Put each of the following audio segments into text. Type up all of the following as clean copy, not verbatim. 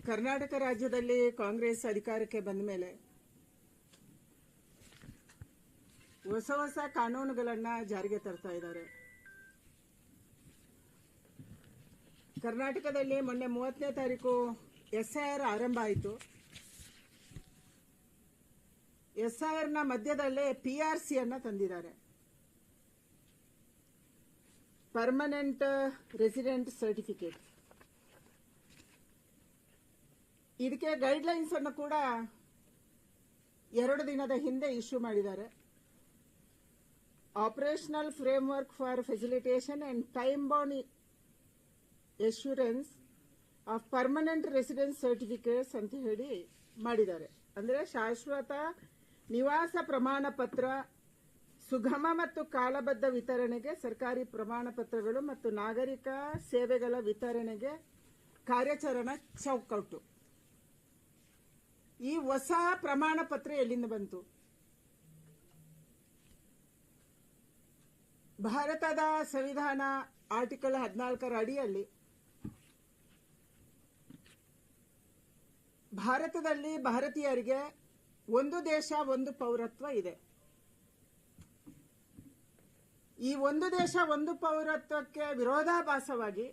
ಕರ್ನಾಟಕ ರಾಜ್ಯದಲ್ಲಿ ಕಾಂಗ್ರೆಸ್ ಅಧಿಕಾರಕ್ಕೆ ಬಂದ ಮೇಲೆ ಹೊಸ ಹೊಸ ಕಾನೂನುಗಳನ್ನು ಜಾರಿಗೆ ತರ್ತಾ ಇದ್ದಾರೆ. ಕರ್ನಾಟಕದಲ್ಲಿ ಮೊನ್ನೆ 30ನೇ ತಾರೀಕು SIR ಆರಂಭ ಆಯಿತು. SIRನ ಮಧ್ಯದಲ್ಲೇ PRC ಅನ್ನ ತಂದಿದ್ದಾರೆ, ಪರ್ಮನೆಂಟ್ ರೆಸಿಡೆಂಟ್ ಸರ್ಟಿಫಿಕೇಟ್. ಇದಕ್ಕೆ ಗೈಡ್ಲೈನ್ಸ್ ಅನ್ನು ಕೂಡ 2 ದಿನದ ಹಿಂದೆ ಇಶ್ಯೂ ಮಾಡಿದ್ದಾರೆ. Operational framework for facilitation and time bound assurance of permanent residence certificates ಅಂತ ಹೇಳಿ ಮಾಡಿದ್ದಾರೆ. ಅಂದರೆ ಶಾಶ್ವತ ನಿವಾಸ ಪ್ರಮಾಣ ಪತ್ರ, ಸುಗಮ ಮತ್ತು ಕಾಲಬದ್ಧ ವಿತರಣೆಗೆ ಸರ್ಕಾರಿ ಪ್ರಮಾಣ ಪತ್ರಗಳು ಮತ್ತು ನಾಗರಿಕ ಸೇವೆಗಳ ವಿತರಣೆಗೆ ಕಾರ್ಯಾಚರಣಾ ಚೌಕಟ್ಟು. ಈ ಹೊಸ ಪ್ರಮಾಣ ಪತ್ರ ಎಲ್ಲಿಂದ ಬಂತು? ಭಾರತದ ಸಂವಿಧಾನ ಆರ್ಟಿಕಲ್ 14ರ ಅಡಿಯಲ್ಲಿ ಭಾರತದಲ್ಲಿ ಭಾರತೀಯರಿಗೆ ಒಂದು ದೇಶ ಒಂದು ಪೌರತ್ವ ಇದೆ. ಈ ಒಂದು ದೇಶ ಒಂದು ಪೌರತ್ವಕ್ಕೆ ವಿರೋಧಾಭಾಸವಾಗಿ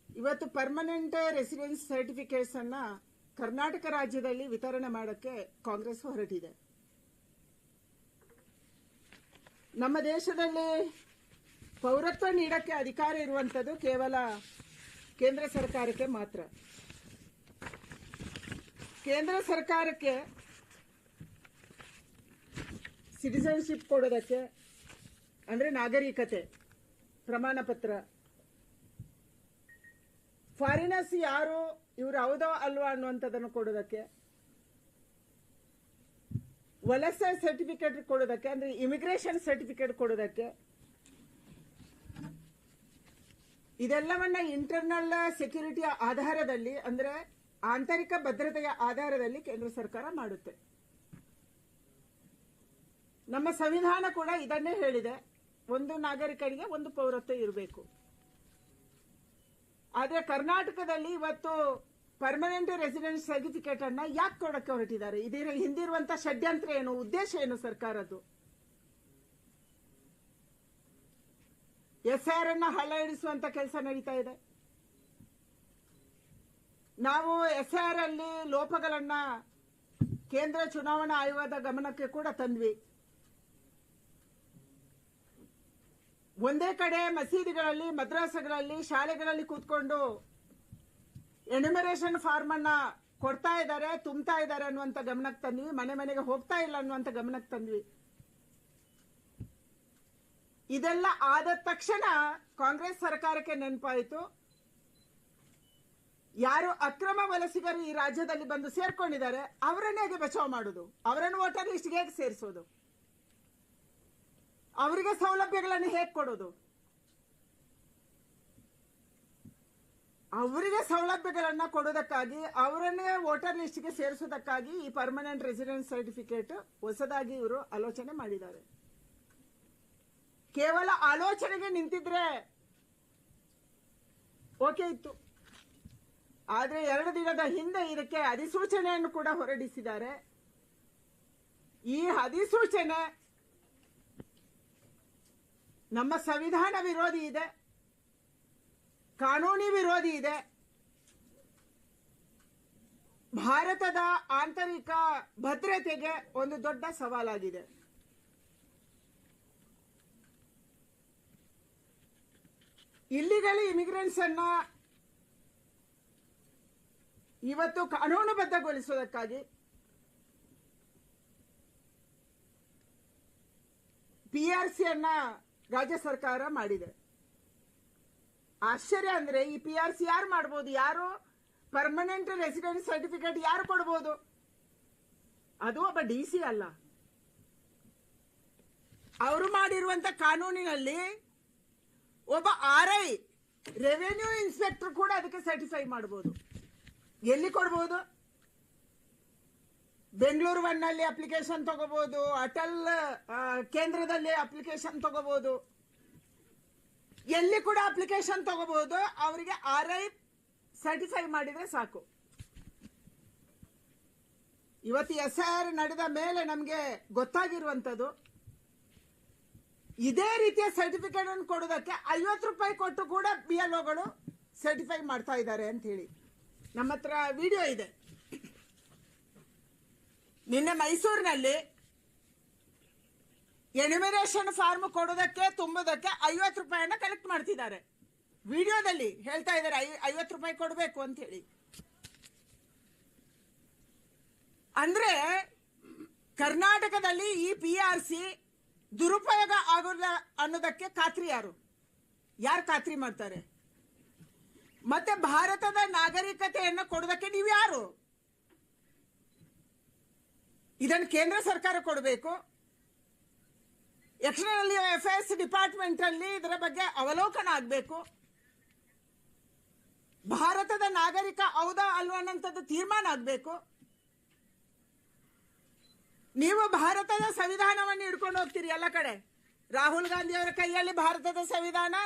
ಇವತ್ತು ಪರ್ಮನೆಂಟ್ ರೆಸಿಡೆನ್ಸ್ ಸರ್ಟಿಫಿಕೇಟ್ಸ್ ಅನ್ನ ಕರ್ನಾಟಕ ರಾಜ್ಯದಲ್ಲಿ ವಿತರಣೆ ಮಾಡೋಕ್ಕೆ ಕಾಂಗ್ರೆಸ್ ಹೊರಟಿದೆ. ನಮ್ಮ ದೇಶದಲ್ಲಿ ಪೌರತ್ವ ನೀಡಕ್ಕೆ ಅಧಿಕಾರ ಇರುವಂತದ್ದು ಕೇವಲ ಕೇಂದ್ರ ಸರ್ಕಾರಕ್ಕೆ ಮಾತ್ರ. ಕೇಂದ್ರ ಸರ್ಕಾರಕ್ಕೆ ಸಿಟಿಸನ್ಶಿಪ್ ಕೊಡೋದಕ್ಕೆ, ಅಂದ್ರೆ ನಾಗರಿಕತೆ ಪ್ರಮಾಣ ಪತ್ರ, ಫಾರಿನರ್ಸ್ ಯಾರು ಇವರು ಹೌದೋ ಅಲ್ವಾ ಅನ್ನುವಂಥದ್ದನ್ನು ಕೊಡೋದಕ್ಕೆ, ವಲಸೆ ಸರ್ಟಿಫಿಕೇಟ್ ಕೊಡೋದಕ್ಕೆ, ಅಂದ್ರೆ ಇಮಿಗ್ರೇಷನ್ ಸರ್ಟಿಫಿಕೇಟ್ ಕೊಡೋದಕ್ಕೆ, ಇದೆಲ್ಲವನ್ನ ಇಂಟರ್ನಲ್ ಸೆಕ್ಯೂರಿಟಿಯ ಆಧಾರದಲ್ಲಿ, ಅಂದ್ರೆ ಆಂತರಿಕ ಭದ್ರತೆಯ ಆಧಾರದಲ್ಲಿ ಕೇಂದ್ರ ಸರ್ಕಾರ ಮಾಡುತ್ತೆ. ನಮ್ಮ ಸಂವಿಧಾನ ಕೂಡ ಇದನ್ನೇ ಹೇಳಿದೆ, ಒಂದು ನಾಗರಿಕರಿಗೆ ಒಂದು ಪೌರತ್ವ ಇರಬೇಕು. ಆದ್ರೆ ಕರ್ನಾಟಕದಲ್ಲಿ ಇವತ್ತು ಪರ್ಮನೆಂಟ್ ರೆಸಿಡೆನ್ಸ್ ಸರ್ಟಿಫಿಕೇಟ್ ಅನ್ನ ಯಾಕೆ ಕೊಡಕ್ಕೆ ಹೊರಟಿದ್ದಾರೆ? ಇದರ ಹಿಂದಿರುವಂತಹ ಷಡ್ಯಂತ್ರ ಏನು, ಉದ್ದೇಶ ಏನು ಸರ್ಕಾರದ್ದು? SIR ಅನ್ನ ಹಳ್ಳ ಹಿಡಿಸುವಂತ ಕೆಲಸ ನಡೀತಾ ಇದೆ. ನಾವು SIR ಅಲ್ಲಿ ಲೋಪಗಳನ್ನ ಕೇಂದ್ರ ಚುನಾವಣಾ ಆಯೋಗದ ಗಮನಕ್ಕೆ ಕೂಡ ತಂದ್ವಿ. ಒಂದೇ ಕಡೆ ಮಸೀದಿಗಳಲ್ಲಿ, ಮದ್ರಾಸಗಳಲ್ಲಿ, ಶಾಲೆಗಳಲ್ಲಿ ಕೂತ್ಕೊಂಡು ಎನ್ಯುಮರೇಷನ್ ಫಾರ್ಮ್ ಅನ್ನ ಕೊಡ್ತಾ ಇದ್ದಾರೆ, ತುಂಬ್ತಾ ಇದ್ದಾರೆ ಅನ್ನುವಂತ ಗಮನಕ್ಕೆ ತಂದ್ವಿ. ಮನೆ ಮನೆಗೆ ಹೋಗ್ತಾ ಇಲ್ಲ ಅನ್ನುವಂತ ಗಮನಕ್ಕೆ ತಂದ್ವಿ. ಇದೆಲ್ಲ ಆದ ತಕ್ಷಣ ಕಾಂಗ್ರೆಸ್ ಸರ್ಕಾರಕ್ಕೆ ನೆನಪಾಯಿತು, ಯಾರು ಅಕ್ರಮ ವಲಸಿಗರು ಈ ರಾಜ್ಯದಲ್ಲಿ ಬಂದು ಸೇರ್ಕೊಂಡಿದ್ದಾರೆ ಅವರನ್ನೇ ಹೇಗೆ ಬಚಾವ್ ಮಾಡೋದು, ಅವರನ್ನು ವೋಟರ್ ಲಿಸ್ಟ್ಗೆ ಹೇಗೆ ಸೇರಿಸೋದು, ಅವರಿಗೆ ಸೌಲಭ್ಯಗಳನ್ನು ಹೇಗೆ ಕೊಡೋದು? ಅವರಿಗೆ ಸೌಲಭ್ಯಗಳನ್ನ ಕೊಡೋದಕ್ಕಾಗಿ, ಅವರನ್ನೇ ವೋಟರ್ ಲಿಸ್ಟ್ಗೆ ಸೇರಿಸೋದಕ್ಕಾಗಿ ಈ ಪರ್ಮನೆಂಟ್ ರೆಸಿಡೆನ್ಸ್ ಸರ್ಟಿಫಿಕೇಟ್ ಹೊಸದಾಗಿ ಇವರು ಆಲೋಚನೆ ಮಾಡಿದ್ದಾರೆ. ಕೇವಲ ಆಲೋಚನೆಗೆ ನಿಂತಿದ್ರೆ ಓಕೆ ಇತ್ತು. ಆದ್ರೆ 2 ದಿನದ ಹಿಂದೆ ಇದಕ್ಕೆ ಅಧಿಸೂಚನೆಯನ್ನು ಕೂಡ ಹೊರಡಿಸಿದ್ದಾರೆ. ಈ ಅಧಿಸೂಚನೆ ನಮ್ಮ ಸಂವಿಧಾನ ವಿರೋಧಿ ಇದೆ, ಕಾನೂನಿ ವಿರೋಧಿ ಇದೆ, ಭಾರತದ ಆಂತರಿಕ ಭದ್ರತೆಗೆ ಒಂದು ದೊಡ್ಡ ಸವಾಲಾಗಿದೆ. ಇಲ್ಲಿಗಲ್ ಇಮಿಗ್ರೆಂಟ್ಸ್ ಅನ್ನ ಇವತ್ತು ಕಾನೂನುಬದ್ಧಗೊಳಿಸುವುದಕ್ಕಾಗಿ PRC ಅನ್ನ ರಾಜ್ಯ ಸರ್ಕಾರ ಮಾಡಿದೆ. ಆಶ್ಚರ್ಯ ಅಂದ್ರೆ ಈ PRC ಯಾರು ಮಾಡಬಹುದು? ಯಾರು ಪರ್ಮನೆಂಟ್ ರೆಸಿಡೆನ್ಸ್ ಸರ್ಟಿಫಿಕೇಟ್ ಯಾರು ಕೊಡಬಹುದು? ಅದು ಒಬ್ಬ DC ಅಲ್ಲ. ಅವರು ಮಾಡಿರುವಂತ ಕಾನೂನಿನಲ್ಲಿ ಒಬ್ಬ RI ರೆವೆನ್ಯೂ ಇನ್ಸ್ಪೆಕ್ಟರ್ ಕೂಡ ಅದಕ್ಕೆ ಸರ್ಟಿಫೈ ಮಾಡಬಹುದು. ಎಲ್ಲಿ ಕೊಡಬಹುದು? ಬೆಂಗಳೂರು 1ನಲ್ಲಿ ಅಪ್ಲಿಕೇಶನ್ ತಗೋಬಹುದು, ಅಟಲ್ ಕೇಂದ್ರದಲ್ಲಿ ಅಪ್ಲಿಕೇಶನ್ ತಗೋಬಹುದು, ಎಲ್ಲಿ ಕೂಡ ಅಪ್ಲಿಕೇಶನ್ ತಗೋಬಹುದು. ಅವರಿಗೆ RI ಸರ್ಟಿಫೈ ಮಾಡಿದ್ರೆ ಸಾಕು. ಇವತ್ತು SIR ನಡೆದ ಮೇಲೆ ನಮಗೆ ಗೊತ್ತಾಗಿರುವಂತದ್ದು ಇದೇ ರೀತಿಯ ಸರ್ಟಿಫಿಕೇಟ್ ಅನ್ನು ಕೊಡೋದಕ್ಕೆ 50 ರೂಪಾಯಿ ಕೊಟ್ಟು ಕೂಡ BLOಗಳು ಸರ್ಟಿಫೈ ಮಾಡ್ತಾ ಇದ್ದಾರೆ ಅಂತ ಹೇಳಿ ನಮ್ಮ ಹತ್ರ ವಿಡಿಯೋ ಇದೆ. ನಿನ್ನೆ ಮೈಸೂರಿನಲ್ಲಿ ಎನ್ಯುಮರೇಷನ್ ಫಾರ್ಮ್ ಕೊಡೋದಕ್ಕೆ ತುಂಬೋದಕ್ಕೆ 50 ರೂಪಾಯಿಯನ್ನ ಕಲೆಕ್ಟ್ ಮಾಡ್ತಿದ್ದಾರೆ. ವಿಡಿಯೋದಲ್ಲಿ ಹೇಳ್ತಾ ಇದ್ದಾರೆ 50 ರೂಪಾಯಿ ಕೊಡಬೇಕು ಅಂತ ಹೇಳಿ. ಅಂದ್ರೆ ಕರ್ನಾಟಕದಲ್ಲಿ ಈ PRC ದುರುಪಯೋಗ ಆಗೋಲ್ಲ ಅನ್ನೋದಕ್ಕೆ ಖಾತ್ರಿ ಯಾರು ಖಾತ್ರಿ ಮಾಡ್ತಾರೆ? ಮತ್ತೆ ಭಾರತದ ನಾಗರಿಕತೆಯನ್ನು ಕೊಡೋದಕ್ಕೆ ನೀವು ಯಾರು? ಇದನ್ನು ಕೇಂದ್ರ ಸರ್ಕಾರ ಕೊಡಬೇಕು. ಎಕ್ಸ್ಟರ್ನಲ್ ಅಫೇರ್ಸ್ ಡಿಪಾರ್ಟ್ಮೆಂಟ್ ಅಲ್ಲಿ ಇದರ ಬಗ್ಗೆ ಅವಲೋಕನ ಆಗಬೇಕು. ಭಾರತದ ನಾಗರಿಕ ಹೌದಾ ಅಲ್ವಾ ಅನ್ನೋಂಥದ್ದು ತೀರ್ಮಾನ ಆಗಬೇಕು. ನೀವು ಭಾರತದ ಸಂವಿಧಾನವನ್ನು ಹಿಡ್ಕೊಂಡು ಹೋಗ್ತೀರಿ ಎಲ್ಲ ಕಡೆ. ರಾಹುಲ್ ಗಾಂಧಿ ಅವರ ಕೈಯಲ್ಲಿ ಭಾರತದ ಸಂವಿಧಾನ,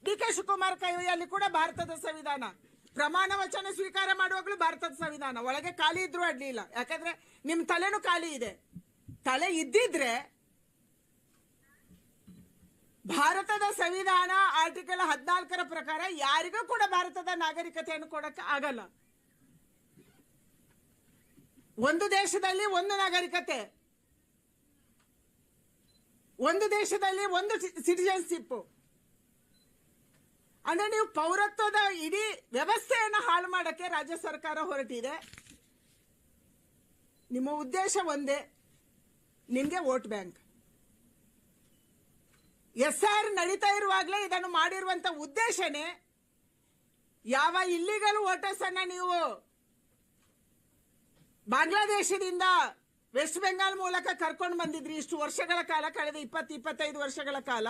DK ಶಿವಕುಮಾರ್ ಕೈಯಲ್ಲಿ ಕೂಡ ಭಾರತದ ಸಂವಿಧಾನ, ಪ್ರಮಾಣ ವಚನ ಸ್ವೀಕಾರ ಮಾಡುವಾಗಲೂ ಭಾರತದ ಸಂವಿಧಾನ. ಒಳಗೆ ಖಾಲಿ ಇದ್ರೂ ಅಡ್ಲಿಲ್ಲ, ಯಾಕಂದ್ರೆ ನಿಮ್ ತಲೆನೂ ಖಾಲಿ ಇದೆ. ತಲೆ ಇದ್ದಿದ್ರೆ ಭಾರತದ ಸಂವಿಧಾನ ಆರ್ಟಿಕಲ್ 14ರ ಪ್ರಕಾರ ಯಾರಿಗೂ ಕೂಡ ಭಾರತದ ನಾಗರಿಕತೆಯನ್ನು ಕೊಡಕ್ಕೆ ಆಗಲ್ಲ. ಒಂದು ದೇಶದಲ್ಲಿ ಒಂದು ನಾಗರಿಕತೆ, ಒಂದು ದೇಶದಲ್ಲಿ ಒಂದು ಸಿಟಿಜನ್ಶಿಪ್. ಅಂದ್ರೆ ನೀವು ಪೌರತ್ವದ ಇಡೀ ವ್ಯವಸ್ಥೆಯನ್ನು ಹಾಳು ಮಾಡಕ್ಕೆ ರಾಜ್ಯ ಸರ್ಕಾರ ಹೊರಟಿದೆ. ನಿಮ್ಮ ಉದ್ದೇಶ ಒಂದೇ, ನಿಮ್ಗೆ ವೋಟ್ ಬ್ಯಾಂಕ್. SIR ನಡೀತಾ ಇರುವಾಗಲೇ ಇದನ್ನು ಮಾಡಿರುವಂತ ಉದ್ದೇಶನೇ ಯಾವ ಇಲ್ಲಿಗಲ್ ವೋಟರ್ಸ್ ಅನ್ನ ನೀವು ಬಾಂಗ್ಲಾದೇಶದಿಂದ ವೆಸ್ಟ್ ಬೆಂಗಾಲ್ ಮೂಲಕ ಕರ್ಕೊಂಡು ಬಂದಿದ್ರಿ ಇಷ್ಟು ವರ್ಷಗಳ ಕಾಲ, ಕಳೆದ 20-25 ವರ್ಷಗಳ ಕಾಲ,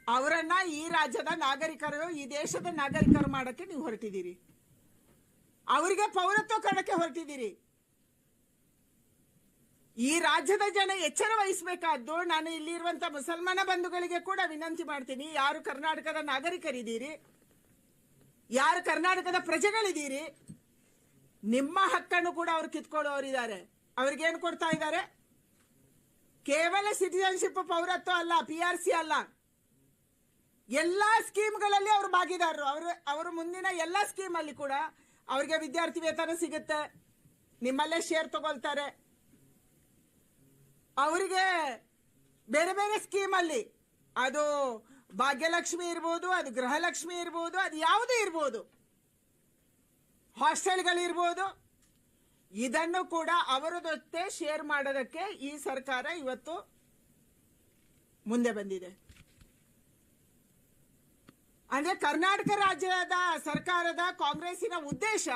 ಅವರನ್ನ ಈ ರಾಜ್ಯದ ನಾಗರಿಕರು, ಈ ದೇಶದ ನಾಗರಿಕರು ಮಾಡಕ್ಕೆ ನೀವು ಹೊರಟಿದ್ದೀರಿ. ಅವರಿಗೆ ಪೌರತ್ವ ಕೊಡಕ್ಕೆ ಹೊರಟಿದ್ದೀರಿ. ಈ ರಾಜ್ಯದ ಜನ ಎಚ್ಚರ ವಹಿಸಬೇಕಾದ್ದು. ನಾನು ಇಲ್ಲಿರುವಂತ ಮುಸಲ್ಮಾನ ಬಂಧುಗಳಿಗೆ ಕೂಡ ವಿನಂತಿ ಮಾಡ್ತೀನಿ, ಯಾರು ಕರ್ನಾಟಕದ ನಾಗರಿಕರಿದ್ದೀರಿ, ಯಾರು ಕರ್ನಾಟಕದ ಪ್ರಜೆಗಳಿದ್ದೀರಿ, ನಿಮ್ಮ ಹಕ್ಕನ್ನು ಕೂಡ ಅವರು ಕಿತ್ಕೊಳ್ಳೋರಿದ್ದಾರೆ. ಅವ್ರಿಗೇನು ಕೊಡ್ತಾ ಇದ್ದಾರೆ? ಕೇವಲ ಸಿಟಿಜನ್ಶಿಪ್ ಪೌರತ್ವ ಅಲ್ಲ, PRC ಅಲ್ಲ, ಎಲ್ಲಾ ಸ್ಕೀಮ್ಗಳಲ್ಲಿ ಅವರು ಭಾಗಿದಾರರು. ಅವರು ಮುಂದಿನ ಎಲ್ಲಾ ಸ್ಕೀಮ್ ಅಲ್ಲಿ ಕೂಡ ಅವರಿಗೆ ವಿದ್ಯಾರ್ಥಿ ವೇತನ ಸಿಗುತ್ತೆ, ನಿಮ್ಮಲ್ಲೇ ಶೇರ್ ತಗೊಳ್ತಾರೆ. ಅವರಿಗೆ ಬೇರೆ ಬೇರೆ ಸ್ಕೀಮ್ ಅಲ್ಲಿ, ಅದು ಭಾಗ್ಯಲಕ್ಷ್ಮಿ ಇರ್ಬೋದು, ಅದು ಗೃಹಲಕ್ಷ್ಮಿ ಇರ್ಬೋದು, ಅದು ಯಾವುದೇ ಇರ್ಬೋದು, ಹಾಸ್ಟೆಲ್ಗಳಿರ್ಬೋದು, ಇದನ್ನು ಕೂಡ ಅವರ ಜೊತೆ ಶೇರ್ ಮಾಡೋದಕ್ಕೆ ಈ ಸರ್ಕಾರ ಇವತ್ತು ಮುಂದೆ ಬಂದಿದೆ. ಅಂದ್ರೆ ಕರ್ನಾಟಕ ರಾಜ್ಯದ ಸರ್ಕಾರದ ಕಾಂಗ್ರೆಸ್ಸಿನ ಉದ್ದೇಶ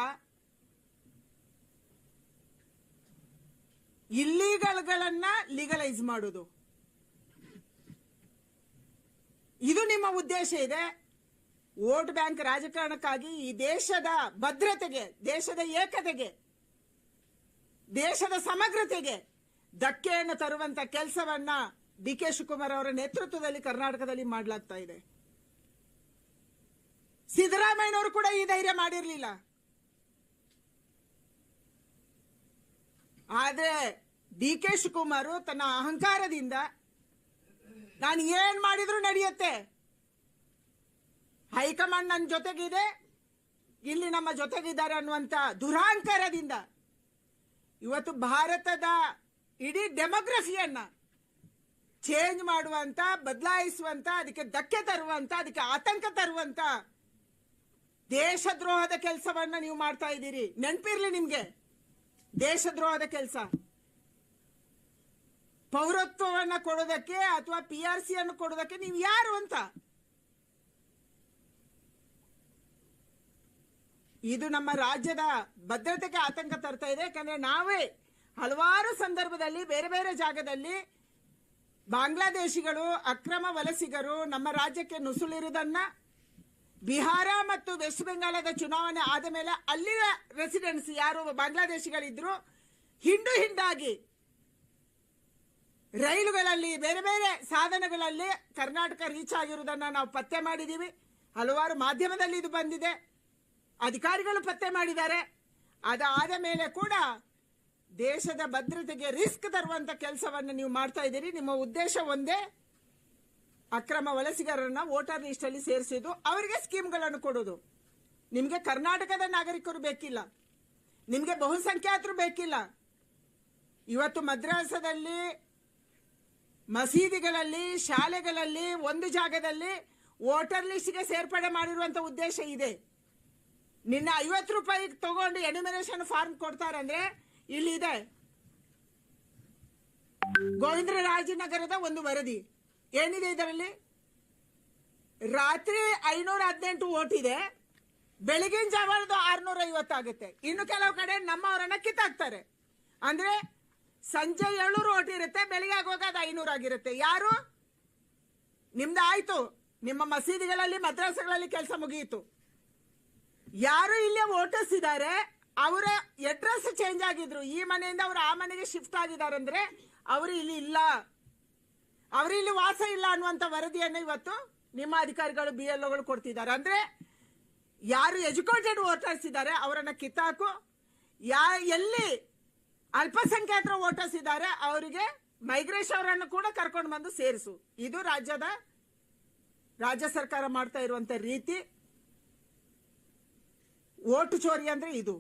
ಇಲ್ಲೀಗಲ್ಗಳನ್ನ ಲೀಗಲೈಸ್ ಮಾಡೋದು. ಇದು ನಿಮ್ಮ ಉದ್ದೇಶ ಇದೆ. ವೋಟ್ ಬ್ಯಾಂಕ್ ರಾಜಕಾರಣಕ್ಕಾಗಿ ಈ ದೇಶದ ಭದ್ರತೆಗೆ, ದೇಶದ ಏಕತೆಗೆ, ದೇಶದ ಸಮಗ್ರತೆಗೆ ಧಕ್ಕೆಯನ್ನು ತರುವಂತ ಕೆಲಸವನ್ನ DK ಶಿವಕುಮಾರ್ ಅವರ ನೇತೃತ್ವದಲ್ಲಿ ಕರ್ನಾಟಕದಲ್ಲಿ ಮಾಡಲಾಗ್ತಾ ಇದೆ. ಸಿದ್ದರಾಮಯ್ಯನವರು ಕೂಡ ಈ ಧೈರ್ಯ ಮಾಡಿರಲಿಲ್ಲ. ಆದ್ರೆ DK ಶಿವಕುಮಾರ್ ತನ್ನ ಅಹಂಕಾರದಿಂದ ನಾನು ಏನ್ ಮಾಡಿದ್ರು ನಡೆಯುತ್ತೆ, ಹೈಕಮಾಂಡ್ ನನ್ನ ಜೊತೆಗಿದೆ, ಇಲ್ಲಿ ನಮ್ಮ ಜೊತೆಗಿದ್ದಾರೆ ಅನ್ನುವಂತ ದುರಹಂಕಾರದಿಂದ ಇವತ್ತು ಭಾರತದ ಇಡೀ ಡೆಮೋಗ್ರಫಿಯನ್ನ ಚೇಂಜ್ ಮಾಡುವಂತ, ಬದಲಾಯಿಸುವಂತ, ಅದಕ್ಕೆ ಧಕ್ಕೆ ತರುವಂತ, ಅದಕ್ಕೆ ಆತಂಕ ತರುವಂತ ದೇಶದ್ರೋಹದ ಕೆಲಸವನ್ನ ನೀವು ಮಾಡ್ತಾ ಇದ್ದೀರಿ. ನೆನಪಿರ್ಲಿ ನಿಮ್ಗೆ, ದೇಶದ್ರೋಹದ ಕೆಲಸ. ಪೌರತ್ವವನ್ನ ಕೊಡೋದಕ್ಕೆ ಅಥವಾ PRC ಅನ್ನು ಕೊಡೋದಕ್ಕೆ ನೀವು ಯಾರು ಅಂತ. ಇದು ನಮ್ಮ ರಾಜ್ಯದ ಭದ್ರತೆಗೆ ಆತಂಕ ತರ್ತಾ ಇದೆ. ಯಾಕಂದ್ರೆ ನಾವೇ ಹಲವಾರು ಸಂದರ್ಭದಲ್ಲಿ ಬೇರೆ ಬೇರೆ ಜಾಗದಲ್ಲಿ ಬಾಂಗ್ಲಾದೇಶಿಗಳು, ಅಕ್ರಮ ವಲಸಿಗರು ನಮ್ಮ ರಾಜ್ಯಕ್ಕೆ ನುಸುಳಿರುವುದನ್ನ, ಬಿಹಾರ ಮತ್ತು ವೆಸ್ಟ್ ಬೆಂಗಾಲದ ಚುನಾವಣೆ ಆದ ಮೇಲೆ ಅಲ್ಲಿಯ ರೆಸಿಡೆನ್ಸ್ ಯಾರು ಬಾಂಗ್ಲಾದೇಶಿಗಳಿದ್ರು ಹಿಂಡು ಹಿಂಡಾಗಿ ರೈಲುಗಳಲ್ಲಿ ಬೇರೆ ಬೇರೆ ಸಾಧನಗಳಲ್ಲಿ ಕರ್ನಾಟಕ ರೀಚ್ ಆಗಿರುವುದನ್ನ ನಾವು ಪತ್ತೆ ಮಾಡಿದೀವಿ. ಹಲವಾರು ಮಾಧ್ಯಮದಲ್ಲಿ ಇದು ಬಂದಿದೆ, ಅಧಿಕಾರಿಗಳು ಪತ್ತೆ ಮಾಡಿದ್ದಾರೆ. ಅದಾದ ಮೇಲೆ ಕೂಡ ದೇಶದ ಭದ್ರತೆಗೆ ರಿಸ್ಕ್ ತರುವಂತ ಕೆಲಸವನ್ನು ನೀವು ಮಾಡ್ತಾ ಇದ್ದೀರಿ. ನಿಮ್ಮ ಉದ್ದೇಶ ಒಂದೇ, ಅಕ್ರಮ ವಲಸಿಗರನ್ನ ವೋಟರ್ ಲಿಸ್ಟ್ ಅಲ್ಲಿ ಸೇರಿಸಿದ್ದು, ಅವರಿಗೆ ಸ್ಕೀಮ್ಗಳನ್ನು ಕೊಡೋದು. ನಿಮಗೆ ಕರ್ನಾಟಕದ ನಾಗರಿಕರು ಬೇಕಿಲ್ಲ, ನಿಮಗೆ ಬಹುಸಂಖ್ಯಾತರು ಬೇಕಿಲ್ಲ. ಇವತ್ತು ಮದ್ರಾಸದಲ್ಲಿ, ಮಸೀದಿಗಳಲ್ಲಿ, ಶಾಲೆಗಳಲ್ಲಿ ಒಂದು ಜಾಗದಲ್ಲಿ ವೋಟರ್ ಲಿಸ್ಟ್ಗೆ ಸೇರ್ಪಡೆ ಮಾಡಿರುವಂತ ಉದ್ದೇಶ ಇದೆ. ನಿನ್ನ 50 ರೂಪಾಯಿ ತಗೊಂಡು ಎನ್ಯುಮರೇಷನ್ ಫಾರ್ಮ್ ಕೊಡ್ತಾರೆ ಅಂದ್ರೆ ಇಲ್ಲಿ ಇದೆ. ಗೋವಿಂದರಾಜನಗರದ ಒಂದು ವರದಿ ಏನಿದೆ ಇದರಲ್ಲಿ, ರಾತ್ರಿ 518 ವೋಟ್ ಇದೆ, ಬೆಳಗಿನ ಜಾವದ 650 ಆಗುತ್ತೆ. ಇನ್ನು ಕೆಲವು ಕಡೆ ನಮ್ಮವರನ್ನ ಕಿತ್ತಾಕ್ತಾರೆ. ಅಂದ್ರೆ ಸಂಜೆ 700 ವೋಟ್ ಇರುತ್ತೆ, ಬೆಳಿಗ್ಗೆ ಆಗುವಾಗ ಅದು 500 ಆಗಿರುತ್ತೆ. ಯಾರು? ನಿಮ್ದು ಆಯ್ತು, ನಿಮ್ಮ ಮಸೀದಿಗಳಲ್ಲಿ ಮದ್ರಾಸಗಳಲ್ಲಿ ಕೆಲಸ ಮುಗಿಯಿತು. ಯಾರು ಇಲ್ಲೇ ವೋಟರ್ಸ್ ಇದ್ದಾರೆ, ಅವರ ಅಡ್ರೆಸ್ ಚೇಂಜ್ ಆಗಿದ್ರು, ಈ ಮನೆಯಿಂದ ಅವರು ಆ ಮನೆಗೆ ಶಿಫ್ಟ್ ಆಗಿದ್ದಾರೆ ಅಂದ್ರೆ ಅವರು ಇಲ್ಲಿ ಇಲ್ಲ, ಅವರು ಇಲ್ಲಿ ವಾಸ ಇಲ್ಲ ಅನ್ನುವಂತ ವರದಿಯನ್ನು ಇವತ್ತು ನಿಮ್ಮ ಅಧಿಕಾರಿಗಳು BLOಗಳು ಕೊಡ್ತಿದ್ದಾರೆ. ಅಂದ್ರೆ ಯಾರು ಎಜುಕೇಟೆಡ್ ವೋಟರ್ಸ್ ಇದ್ದಾರೆ ಅವರನ್ನ ಕಿತ್ತಾಕು, ಎಲ್ಲಿ ಅಲ್ಪಸಂಖ್ಯಾತರ ವೋಟರ್ಸ್ ಇದ್ದಾರೆ ಅವರಿಗೆ ಮೈಗ್ರೇಷನ್ ಅವರನ್ನು ಕೂಡ ಕರ್ಕೊಂಡು ಬಂದು ಸೇರಿಸು. ಇದು ರಾಜ್ಯ ಸರ್ಕಾರ ಮಾಡ್ತಾ ಇರುವಂತ ರೀತಿ. ವೋಟು ಚೋರಿ ಅಂದ್ರೆ ಇದು.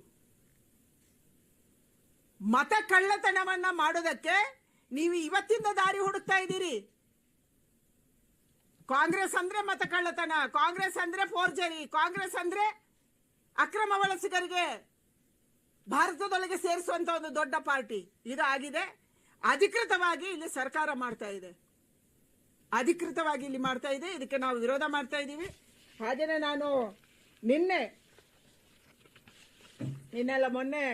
ಮತ ಕಳ್ಳತನವನ್ನ ಮಾಡೋದಕ್ಕೆ ನೀವು ಇವತ್ತಿಂದ ದಾರಿ ಹುಡುಕ್ತಾ ಇದ್ದೀರಿ. ಕಾಂಗ್ರೆಸ್ ಅಂದ್ರೆ ಮತ ಕಳ್ಳತನ, ಕಾಂಗ್ರೆಸ್ ಅಂದ್ರೆ ಫೋರ್ಜರಿ, ಕಾಂಗ್ರೆಸ್ ಅಂದ್ರೆ ಅಕ್ರಮ ವಲಸಿಗರಿಗೆ ಭಾರತದೊಳಗೆ ಸೇರಿಸುವಂತ ಒಂದು ದೊಡ್ಡ ಪಾರ್ಟಿ ಇದು ಆಗಿದೆ. ಅಧಿಕೃತವಾಗಿ ಇಲ್ಲಿ ಸರ್ಕಾರ ಮಾಡ್ತಾ ಇದೆ, ಅಧಿಕೃತವಾಗಿ ಇಲ್ಲಿ ಮಾಡ್ತಾ ಇದೆ. ಇದಕ್ಕೆ ನಾವು ವಿರೋಧ ಮಾಡ್ತಾ ಇದ್ದೀವಿ. ಹಾಗೇನೆ ನಾನು ನಿನ್ನೆಲ್ಲ ಮೊನ್ನೆ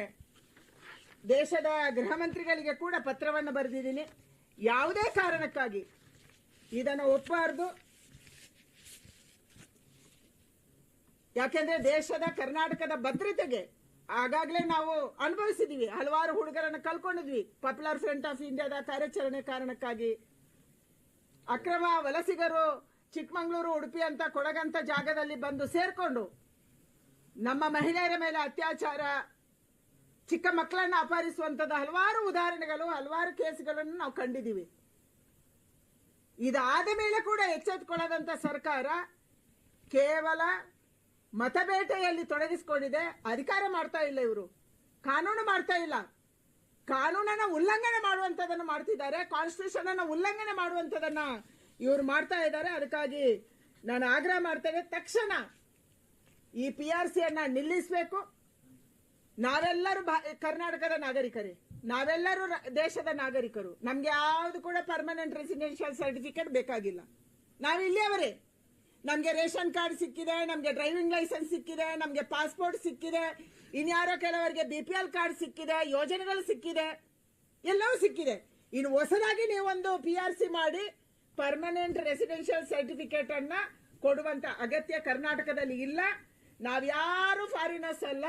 ದೇಶದ ಗೃಹ ಮಂತ್ರಿಗಳಿಗೆ ಕೂಡ ಪತ್ರವನ್ನು ಬರೆದಿದ್ದೀನಿ. ಯಾವುದೇ ಕಾರಣಕ್ಕಾಗಿ ಇದನ್ನು ಒಪ್ಪಬಾರದು. ಯಾಕೆಂದ್ರೆ ದೇಶದ ಕರ್ನಾಟಕದ ಭದ್ರತೆಗೆ ಆಗಾಗಲೇ ನಾವು ಅನುಭವಿಸಿದೀವಿ. ಹಲವಾರು ಹುಡುಗರನ್ನು ಕಳ್ಕೊಂಡಿದ್ವಿ ಪಾಪ್ಯುಲರ್ ಫ್ರಂಟ್ ಆಫ್ ಇಂಡಿಯಾದ ಕಾರ್ಯಾಚರಣೆ ಕಾರಣಕ್ಕಾಗಿ. ಅಕ್ರಮ ವಲಸಿಗರು ಚಿಕ್ಕಮಗಳೂರು, ಉಡುಪಿ ಅಂತ ಕೊಡಗಂತ ಜಾಗದಲ್ಲಿ ಬಂದು ಸೇರ್ಕೊಂಡು ನಮ್ಮ ಮಹಿಳೆಯರ ಮೇಲೆ ಅತ್ಯಾಚಾರ, ಚಿಕ್ಕ ಮಕ್ಕಳನ್ನ ಅಪಹರಿಸುವಂತದ ಹಲವಾರು ಉದಾಹರಣೆಗಳು, ಹಲವಾರು ಕೇಸ್ಗಳನ್ನು ನಾವು ಕಂಡಿದ್ದೀವಿ. ಇದಾದ ಮೇಲೆ ಕೂಡ ಎಚ್ಚೆತ್ತುಕೊಳ್ಳದಂತ ಸರ್ಕಾರ ಕೇವಲ ಮತಬೇಟೆಯಲ್ಲಿ ತೊಡಗಿಸಿಕೊಂಡಿದೆ. ಅಧಿಕಾರ ಮಾಡ್ತಾ ಇಲ್ಲ, ಇವರು ಕಾನೂನು ಮಾಡ್ತಾ ಇಲ್ಲ, ಕಾನೂನನ್ನ ಉಲ್ಲಂಘನೆ ಮಾಡುವಂತದನ್ನು ಮಾಡ್ತಿದ್ದಾರೆ, ಕಾನ್ಸ್ಟಿಟ್ಯೂಷನ್ ಅನ್ನ ಉಲ್ಲಂಘನೆ ಮಾಡುವಂತದನ್ನ ಇವರು ಮಾಡ್ತಾ ಇದ್ದಾರೆ. ಅದಕ್ಕಾಗಿ ನಾನು ಆಗ್ರಹ ಮಾಡ್ತೇನೆ, ತಕ್ಷಣ ಈ PRC ಅನ್ನ ನಿಲ್ಲಿಸಬೇಕು. ನಾವೆಲ್ಲರೂ ಕರ್ನಾಟಕದ ನಾಗರಿಕರೇ, ನಾವೆಲ್ಲರೂ ದೇಶದ ನಾಗರಿಕರು. ನಮ್ಗೆ ಯಾವ್ದು ಕೂಡ ಪರ್ಮನೆಂಟ್ ರೆಸಿಡೆನ್ಷಿಯಲ್ ಸರ್ಟಿಫಿಕೇಟ್ ಬೇಕಾಗಿಲ್ಲ. ನಾವು ಇಲ್ಲಿಯವರೇ. ನಮ್ಗೆ ರೇಷನ್ ಕಾರ್ಡ್ ಸಿಕ್ಕಿದೆ, ನಮ್ಗೆ ಡ್ರೈವಿಂಗ್ ಲೈಸೆನ್ಸ್ ಸಿಕ್ಕಿದೆ, ನಮ್ಗೆ ಪಾಸ್ಪೋರ್ಟ್ ಸಿಕ್ಕಿದೆ, ಇನ್ಯಾರೋ ಕೆಲವರಿಗೆ BPL ಕಾರ್ಡ್ ಸಿಕ್ಕಿದೆ, ಯೋಜನೆಗಳು ಸಿಕ್ಕಿದೆ, ಎಲ್ಲವೂ ಸಿಕ್ಕಿದೆ. ಇನ್ನು ಹೊಸದಾಗಿ ನೀವೊಂದು PRC ಮಾಡಿ ಪರ್ಮನೆಂಟ್ ರೆಸಿಡೆನ್ಷಿಯಲ್ ಸರ್ಟಿಫಿಕೇಟ್ ಅನ್ನ ಕೊಡುವಂತ ಅಗತ್ಯ ಕರ್ನಾಟಕದಲ್ಲಿ ಇಲ್ಲ. ನಾವ್ಯಾರು ಫಾರಿನರ್ಸ್ ಅಲ್ಲ,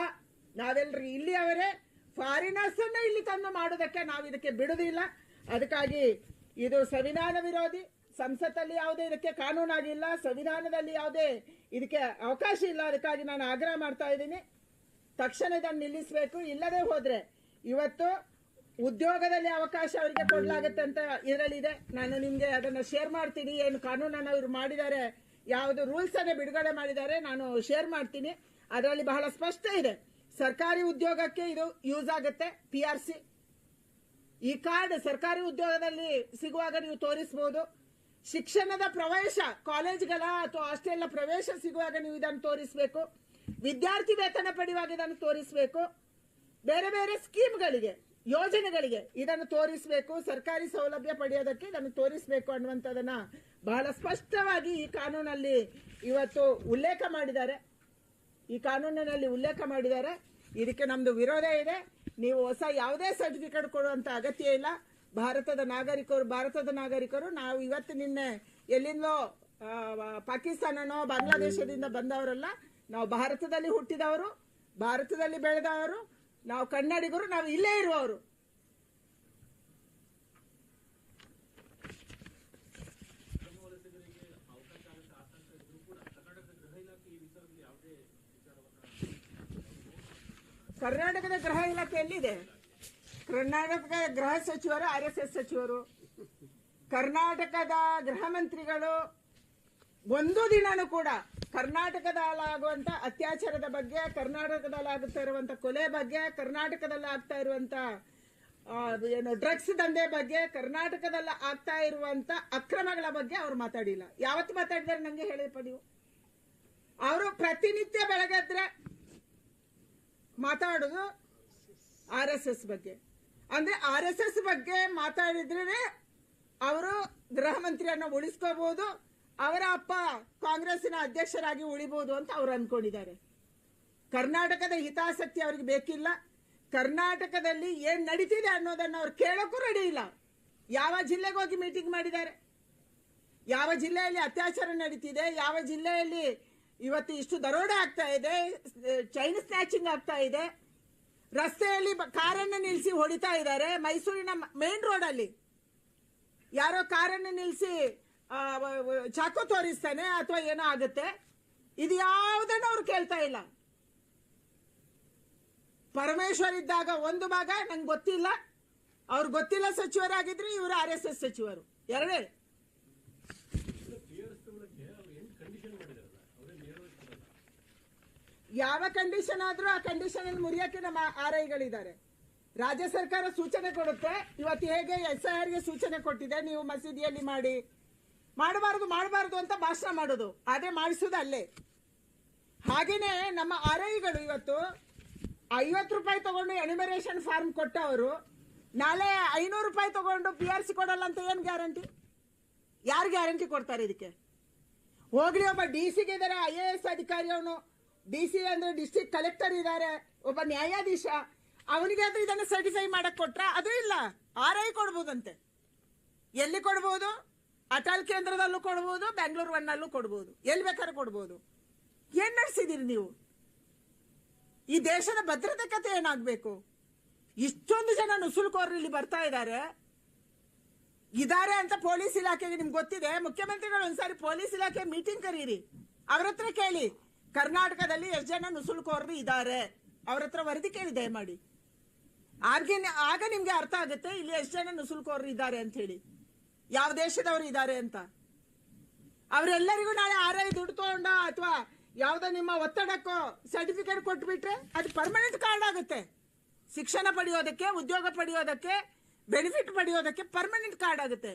ನಾವೆಲ್ಲರೂ ಇಲ್ಲಿಯವರೇ. ಫಾರಿನರ್ಸ್ ಅನ್ನ ಇಲ್ಲಿ ತಂದು ಮಾಡೋದಕ್ಕೆ ನಾವು ಇದಕ್ಕೆ ಬಿಡುವುದಿಲ್ಲ. ಅದಕ್ಕಾಗಿ ಇದು ಸಂವಿಧಾನ ವಿರೋಧಿ. ಸಂಸತ್ತಲ್ಲಿ ಯಾವುದೇ ಇದಕ್ಕೆ ಕಾನೂನಾಗಿಲ್ಲ, ಸಂವಿಧಾನದಲ್ಲಿ ಯಾವುದೇ ಇದಕ್ಕೆ ಅವಕಾಶ ಇಲ್ಲ. ಅದಕ್ಕಾಗಿ ನಾನು ಆಗ್ರಹ ಮಾಡ್ತಾ ಇದ್ದೀನಿ, ತಕ್ಷಣ ಇದನ್ನು ನಿಲ್ಲಿಸಬೇಕು. ಇಲ್ಲದೆ ಹೋದ್ರೆ ಇವತ್ತು ಉದ್ಯೋಗದಲ್ಲಿ ಅವಕಾಶ ಅವರಿಗೆ ಕೊಡಲಾಗುತ್ತೆ ಅಂತ ಇದರಲ್ಲಿದೆ. ನಾನು ನಿಮ್ಗೆ ಅದನ್ನ ಶೇರ್ ಮಾಡ್ತೀನಿ. ಏನು ಕಾನೂನನ್ನು ಇವರು ಮಾಡಿದ್ದಾರೆ, ಯಾವುದು ರೂಲ್ಸ್ ಅನ್ನು ಬಿಡುಗಡೆ ಮಾಡಿದ್ದಾರೆ, ನಾನು ಶೇರ್ ಮಾಡ್ತೀನಿ. ಅದರಲ್ಲಿ ಬಹಳ ಸ್ಪಷ್ಟ ಇದೆ, ಸರ್ಕಾರಿ ಉದ್ಯೋಗಕ್ಕೆ ಇದು ಯೂಸ್ ಆಗುತ್ತೆ. PRC ಈ ಕಾರ್ಡ್ ಸರ್ಕಾರಿ ಉದ್ಯೋಗದಲ್ಲಿ ಸಿಗುವಾಗ ನೀವು ತೋರಿಸಬಹುದು. ಶಿಕ್ಷಣದ ಪ್ರವೇಶ, ಕಾಲೇಜ್ಗಳ ಅಥವಾ ಹಾಸ್ಟೆಲ್ ಪ್ರವೇಶ ಸಿಗುವಾಗ ನೀವು ಇದನ್ನು ತೋರಿಸಬೇಕು. ವಿದ್ಯಾರ್ಥಿ ವೇತನ ಪಡೆಯುವಾಗ ಇದನ್ನು ತೋರಿಸಬೇಕು. ಬೇರೆ ಬೇರೆ ಸ್ಕೀಮ್ಗಳಿಗೆ, ಯೋಜನೆಗಳಿಗೆ ಇದನ್ನು ತೋರಿಸಬೇಕು. ಸರ್ಕಾರಿ ಸೌಲಭ್ಯ ಪಡೆಯೋದಕ್ಕೆ ಇದನ್ನು ತೋರಿಸಬೇಕು ಅನ್ನುವಂಥದ್ದನ್ನ ಬಹಳ ಸ್ಪಷ್ಟವಾಗಿ ಈ ಕಾನೂನಲ್ಲಿ ಇವತ್ತು ಉಲ್ಲೇಖ ಮಾಡಿದ್ದಾರೆ. ಇದಕ್ಕೆ ನಮ್ದು ವಿರೋಧ ಇದೆ. ನೀವು ಹೊಸ ಯಾವುದೇ ಸರ್ಟಿಫಿಕೇಟ್ ಕೊಡುವಂತ ಅಗತ್ಯ ಇಲ್ಲ. ಭಾರತದ ನಾಗರಿಕರು ನಾವು ಇವತ್ತು ನಿನ್ನೆ ಎಲ್ಲಿಂದೋ ಪಾಕಿಸ್ತಾನನೋ ಬಾಂಗ್ಲಾದೇಶದಿಂದ ಬಂದವರಲ್ಲ. ನಾವು ಭಾರತದಲ್ಲಿ ಹುಟ್ಟಿದವರು, ಭಾರತದಲ್ಲಿ ಬೆಳೆದವರು, ನಾವು ಕನ್ನಡಿಗರು, ನಾವು ಇಲ್ಲೇ ಇರುವವರು. ಕರ್ನಾಟಕದ ಗೃಹ ಇಲಾಖೆ ಎಲ್ಲಿದೆ? ಕರ್ನಾಟಕದ ಗೃಹ ಸಚಿವರು RSS ಸಚಿವರು, ಕರ್ನಾಟಕದ ಗೃಹ ಮಂತ್ರಿಗಳು ಒಂದು ದಿನನೂ ಕೂಡ ಕರ್ನಾಟಕದಲ್ಲಾಗುವಂತ ಅತ್ಯಾಚಾರದ ಬಗ್ಗೆ, ಕರ್ನಾಟಕದಲ್ಲಿ ಆಗುತ್ತಾ ಇರುವಂತ ಕೊಲೆ ಬಗ್ಗೆ, ಕರ್ನಾಟಕದಲ್ಲಿ ಆಗ್ತಾ ಇರುವಂತ ಏನು ಡ್ರಗ್ಸ್ ದಂಧೆ ಬಗ್ಗೆ, ಕರ್ನಾಟಕದಲ್ಲಿ ಆಗ್ತಾ ಇರುವಂತ ಅಕ್ರಮಗಳ ಬಗ್ಗೆ ಅವ್ರು ಮಾತಾಡಿಲ್ಲ. ಯಾವತ್ತು ಮಾತಾಡಿದಾರೆ ನಂಗೆ ಹೇಳಿಪ್ಪ ನೀವು? ಅವರು ಪ್ರತಿನಿತ್ಯ ಬೆಳಗ್ಗೆದ್ರೆ ಮಾತಾಡೋದು RSS ಬಗ್ಗೆ. ಅಂದ್ರೆ RSS ಬಗ್ಗೆ ಮಾತಾಡಿದ್ರೆ ಅವರು ಗೃಹ ಮಂತ್ರಿಯನ್ನ ಉಳಿಸ್ಕೋಬಹುದು, ಅವರ ಅಪ್ಪ ಕಾಂಗ್ರೆಸ್ಸಿನ ಅಧ್ಯಕ್ಷರಾಗಿ ಉಳಿಬಹುದು ಅಂತ ಅವ್ರು ಅನ್ಕೊಂಡಿದ್ದಾರೆ. ಕರ್ನಾಟಕದ ಹಿತಾಸಕ್ತಿ ಅವ್ರಿಗೆ ಬೇಕಿಲ್ಲ. ಕರ್ನಾಟಕದಲ್ಲಿ ಏನ್ ನಡೀತಿದೆ ಅನ್ನೋದನ್ನ ಅವ್ರು ಕೇಳೋಕ್ಕೂ ರೆಡಿ ಇಲ್ಲ. ಯಾವ ಜಿಲ್ಲೆಗೆ ಹೋಗಿ ಮೀಟಿಂಗ್ ಮಾಡಿದ್ದಾರೆ? ಯಾವ ಜಿಲ್ಲೆಯಲ್ಲಿ ಅತ್ಯಾಚಾರ ನಡೀತಿದೆ? ಯಾವ ಜಿಲ್ಲೆಯಲ್ಲಿ ಇವತ್ತು ಇಷ್ಟು ದರೋಡೆ ಆಗ್ತಾ ಇದೆ, ಚೈನ್ ಸ್ನ್ಯಾಚಿಂಗ್ ಆಗ್ತಾ ಇದೆ, ರಸ್ತೆಯಲ್ಲಿ ಕಾರನ್ನು ನಿಲ್ಲಿಸಿ ಹೊಡಿತಾ ಇದ್ದಾರೆ. ಮೈಸೂರಿನ ಮೇನ್ ರೋಡ್ ಅಲ್ಲಿ ಯಾರೋ ಕಾರನ್ನು ನಿಲ್ಲಿಸಿ ಚಾಕು ತೋರಿಸ್ತಾನೆ ಅಥವಾ ಏನೋ ಆಗುತ್ತೆ. ಇದು ಯಾವುದನ್ನು ಅವ್ರು ಕೇಳ್ತಾ ಇಲ್ಲ. ಪರಮೇಶ್ವರ್ ಇದ್ದಾಗ ಒಂದು ಭಾಗ ನಂಗೆ ಗೊತ್ತಿಲ್ಲ, ಅವ್ರು ಗೊತ್ತಿಲ್ಲ ಸಚಿವರಾಗಿದ್ರು, ಇವರು RSS ಸಚಿವರು. ಎರಡೇ ಯಾವ ಕಂಡೀಷನ್ ಆದ್ರೂ ಆ ಕಂಡೀಷನ್ ಅನ್ನು ಮುರಿಯಕ್ಕೆ ನಮ್ಮ RIಗಳಿದ್ದಾರೆ. ರಾಜ್ಯ ಸರ್ಕಾರ ಸೂಚನೆ ಕೊಡುತ್ತೆ. ಇವತ್ತು ಹೇಗೆ SIR ಗೆ ಸೂಚನೆ ಕೊಟ್ಟಿದೆ, ನೀವು ಮಸೀದಿಯಲ್ಲಿ ಮಾಡಿ, ಮಾಡಬಾರದು ಅಂತ ಭಾಷಣ ಮಾಡೋದು, ಅದೇ ಮಾಡಿಸೋದು ಅಲ್ಲೇ. ಹಾಗೇನೆ ನಮ್ಮ RIಗಳು ಇವತ್ತು 50 ರೂಪಾಯಿ ತಗೊಂಡು ಎನಿಮರೇಷನ್ ಫಾರ್ಮ್ ಕೊಟ್ಟವರು ನಾಳೆ 500 ರೂಪಾಯಿ ತಗೊಂಡು PRC ಕೊಡಲ್ಲ ಅಂತ ಏನ್ ಗ್ಯಾರಂಟಿ? ಯಾರು ಗ್ಯಾರಂಟಿ ಕೊಡ್ತಾರೆ ಇದಕ್ಕೆ? ಹೋಗ್ಲಿ, ಒಬ್ಬ DC ಗೆ ಇದಾರೆ, IAS ಅಧಿಕಾರಿ, ಅವನು DC ಅಂದ್ರೆ ಡಿಸ್ಟ್ರಿಕ್ಟ್ ಕಲೆಕ್ಟರ್ ಇದ್ದಾರೆ, ಒಬ್ಬ ನ್ಯಾಯಾಧೀಶ, ಅವನಿಗೆ ಅದು ಇದನ್ನು ಸರ್ಟಿಫೈ ಮಾಡಕ್ ಕೊಟ್ರ? ಅದು ಇಲ್ಲ. RI ಕೊಡ್ಬೋದಂತೆ. ಎಲ್ಲಿ ಕೊಡ್ಬೋದು? ಅಟಲ್ ಕೇಂದ್ರದಲ್ಲೂ ಕೊಡ್ಬೋದು, ಬೆಂಗಳೂರು 1 ಅಲ್ಲೂ ಕೊಡ್ಬೋದು, ಎಲ್ಲಿ ಬೇಕಾದ್ರೂ ಕೊಡ್ಬೋದು. ಏನ್ ನಡೆಸಿದಿರಿ ನೀವು? ಈ ದೇಶದ ಭದ್ರತೆ ಕತೆ ಏನಾಗಬೇಕು? ಇಷ್ಟೊಂದು ಜನ ನುಸುಳುಕೋರರು ಇಲ್ಲಿ ಬರ್ತಾ ಇದ್ದಾರೆ ಅಂತ ಪೊಲೀಸ್ ಇಲಾಖೆಗೆ ನಿಮ್ಗೆ ಗೊತ್ತಿದೆ. ಮುಖ್ಯಮಂತ್ರಿಗಳು ಒಂದ್ಸಾರಿ ಪೊಲೀಸ್ ಇಲಾಖೆ ಮೀಟಿಂಗ್ ಕರೀರಿ, ಅವ್ರ ಹತ್ರ ಕೇಳಿ ಕರ್ನಾಟಕದಲ್ಲಿ ಎಷ್ಟು ಜನ ನುಸುಳುಕೋರರು ಇದ್ದಾರೆ, ಅವ್ರ ಹತ್ರ ವರದಿ ಕೇಳಿ ದಯಮಾಡಿ. ಆಗ ನಿಮ್ಗೆ ಅರ್ಥ ಆಗುತ್ತೆ ಇಲ್ಲಿ ಎಷ್ಟು ಜನ ನುಸುಳುಕೋರರು ಇದ್ದಾರೆ ಅಂತ ಹೇಳಿ, ಯಾವ ದೇಶದವರು ಇದ್ದಾರೆ ಅಂತ. ಅವರೆಲ್ಲರಿಗೂ ನಾಳೆ RI ದುಡ್ಡು ತಗೊಂಡ ಅಥವಾ ಯಾವುದೋ ನಿಮ್ಮ ಒತ್ತಡಕ್ಕೋ ಸರ್ಟಿಫಿಕೇಟ್ ಕೊಟ್ಬಿಟ್ರೆ ಅದು ಪರ್ಮನೆಂಟ್ ಕಾರ್ಡ್ ಆಗುತ್ತೆ. ಶಿಕ್ಷಣ ಪಡೆಯೋದಕ್ಕೆ, ಉದ್ಯೋಗ ಪಡೆಯೋದಕ್ಕೆ, ಬೆನಿಫಿಟ್ ಪಡೆಯೋದಕ್ಕೆ ಪರ್ಮನೆಂಟ್ ಕಾರ್ಡ್ ಆಗುತ್ತೆ.